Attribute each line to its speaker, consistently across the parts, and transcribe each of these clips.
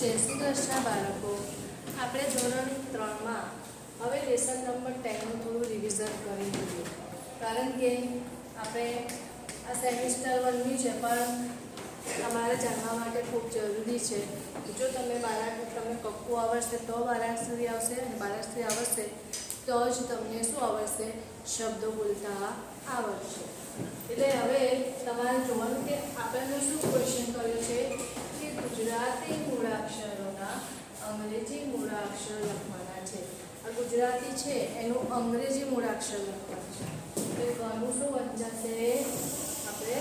Speaker 1: જય શ્રી કૃષ્ણ બાળકો. આપણે ધોરણ 3 માં હવે લેસન નંબર 10 નું થોડું રિવિઝન કરી લઈએ, કારણ કે આપણે આ સેમિસ્ટર 1 ની છે, પણ તમારે જાણવા માટે ખૂબ જરૂરી છે. જો તમે કક્કુ આવડશે તો બારાક્ષરી આવશે, અને બારાક્ષરી આવડશે તો જ તમને શું આવડશે? શબ્દો બોલતા આવડશે. એટલે હવે તમારે જોવાનું કે આપણને શું ક્વેશ્ચન કર્યો છે કે ગુજરાતી મૂળાક્ષરોના અંગ્રેજી મૂળાક્ષર લખવાના છે. આ ગુજરાતી છે એનું અંગ્રેજી મૂળાક્ષર લખવાનું છે. તો ઘણું શું વંચાશે આપણે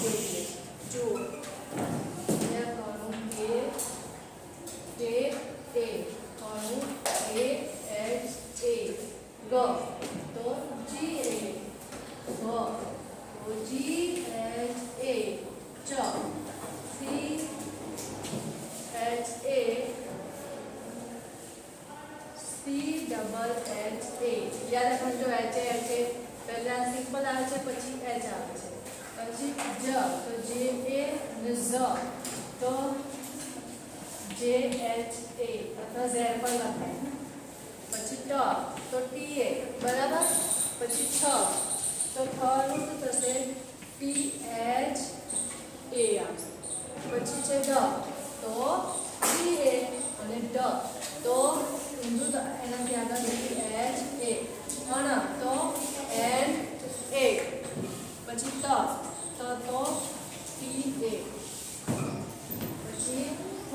Speaker 1: જોઈએ. જુઓ, અહીંયા કહું કે એ કહું એ એચ એ ગ તો જી એ ગ તો જી એચ એ ચ C H A C double H એ. યાદ રાખજો, એચ એ પહેલા સિમ્પલ આવે છે, પછી એચ આવે છે, પછી જ તો જે એ અને ઝ તો જે એચ એ અથવા ઝેડ પર લખાય. પછી ટ તો ટી એ, બરાબર. પછી છ તો ઠનું શું થશે? ટી એચ એ આવશે. પછી છે ડ તો ડી એ અને ડ તો ઊંધું એનાથી આગળ ડી એચ એ. અન તો એન એ. પછી ત તો ટી એ. પછી હ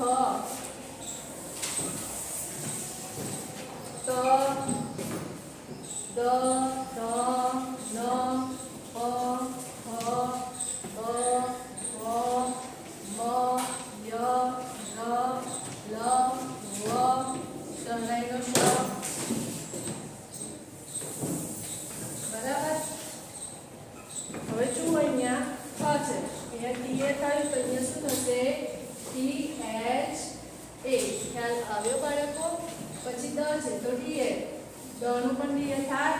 Speaker 1: ત દ ધ ન પ ફ બ વ મ ય ર લ વ શરણાઈનો શ. બરાબર. હવે જુઓ, અહીંયા ખ છે, અહીંયા ટી એ થયું તો અહીંયા શું થશે? ટી એચ એ. ખ્યાલ આવ્યો બાળકો? પછી દ છે તો ડી એ, ડ નું પણ ડી એ થાય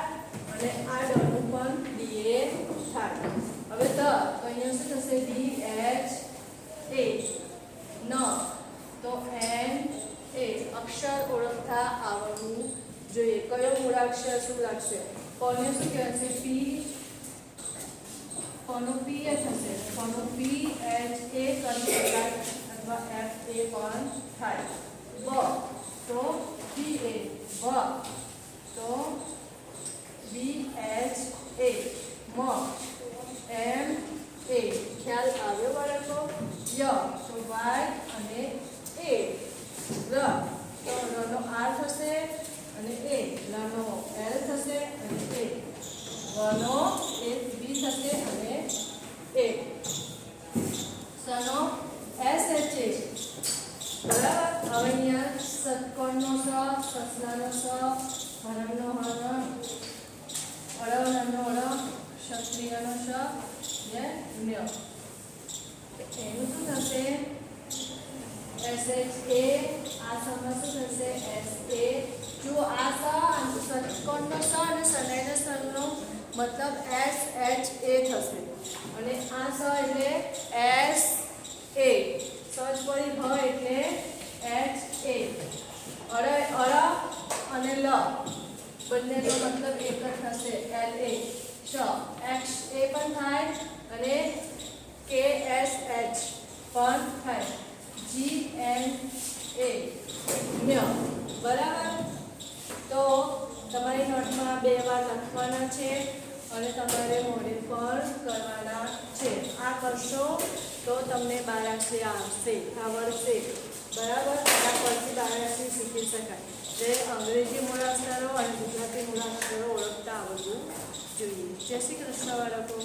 Speaker 1: અને આ ડ નું પણ ડી એ થાય. હવે દ તો અહીંયા શું થશે? ડી એચ એ. ન તો એન એ. અક્ષર ઓળખતા આવડવું જોઈએ. કયો મૂળાક્ષર શું લાગશે? કોને શું કહેવાશે? પી. કોનો પી એ થશે? કોનો પી એચ એ કરી શકાય અથવા એફ એ પણ થાય. બ તો બી એ. વ તો બી એચ એ. મ એમ એ. ખ્યાલ આવ્યો બાળકો? ય તો વાય અને એ. ર તો ર નો આર થશે અને એ. લ નો એલ થશે અને એ. વ નો એ બી થશે અને એ. સ નો એસ એચ એ. બરાબર. હવે અહીંયા ષટકોણનો સ, સસલાનો સ, હરણનો હરણ, અળવનો અળ, ક્ષત્રિયનો ક્ષ ને ન્ય. એનું શું થશે? એસ એચ એ. આ સમાં શું થશે? એસ એ. જો આ ષટકોણનો સ અને શરણાઈનો સનો મતલબ એસ એચ એ થશે, અને આ સ એટલે એસ એ. સજ પડી હ એટલે એચ એ. અળ અને લ બંનેનો મતલબ એક જ થશે, એલ એ. શ એક્સ એ પણ થાય અને કે એસ એચ પણ થાય. જી એન એ ન્ય. બરાબર. તો તમારી નોટમાં 2 વાર લખવાના છે અને તમારે મોઢે પણ કરવાના છે. આ કરશો તો તમને બારાક્ષરી આવડશે. બરાબર. આ પરથી બારાક્ષરી શીખી શકાય. જે અંગ્રેજી મૂળાક્ષરો અને ગુજરાતી મૂળાક્ષરો ઓળખતા આવડવું જોઈએ. જય શ્રી કૃષ્ણ બાળકો.